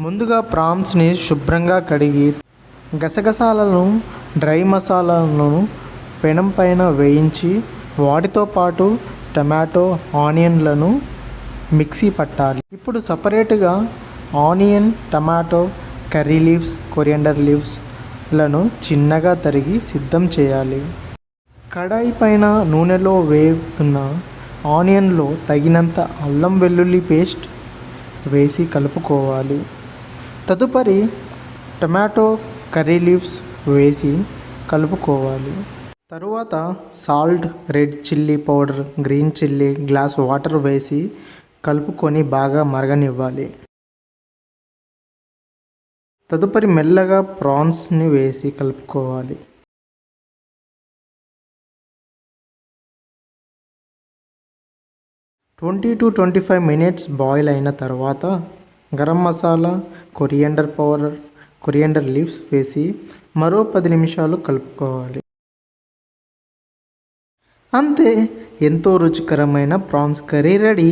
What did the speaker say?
ముందుగా ప్రాన్స్ని శుభ్రంగా కడిగి గసగసాలను డ్రై మసాలాలను పెనం పైన వేయించి వాటితో పాటు టమాటో ఆనియన్లను మిక్సీ పట్టాలి. ఇప్పుడు సపరేట్గా onion, tomato, curry leaves, coriander లీవ్స్లను చిన్నగా తరిగి సిద్ధం చేయాలి. కడాయి పైన నూనెలో వేపుతున్న ఆనియన్లో తగినంత అల్లం వెల్లుల్లి పేస్ట్ వేసి కలుపుకోవాలి. తదుపరి టమాటో, కర్రీ లీవ్స్ వేసి కలుపుకోవాలి. తరువాత salt, red chilli powder, green chilli, glass water వేసి కలుపుకొని బాగా మరగనివ్వాలి. తదుపరి మెల్లగా ప్రాన్స్ని వేసి కలుపుకోవాలి. ట్వంటీ టు 25 మినిట్స్ బాయిల్ అయిన తర్వాత garam masala, coriander powder, coriander leaves వేసి మరో 10 నిమిషాలు కలుపుకోవాలి. అంతే, ఎంతో రుచికరమైన ప్రాన్స్ కర్రీ రెడీ.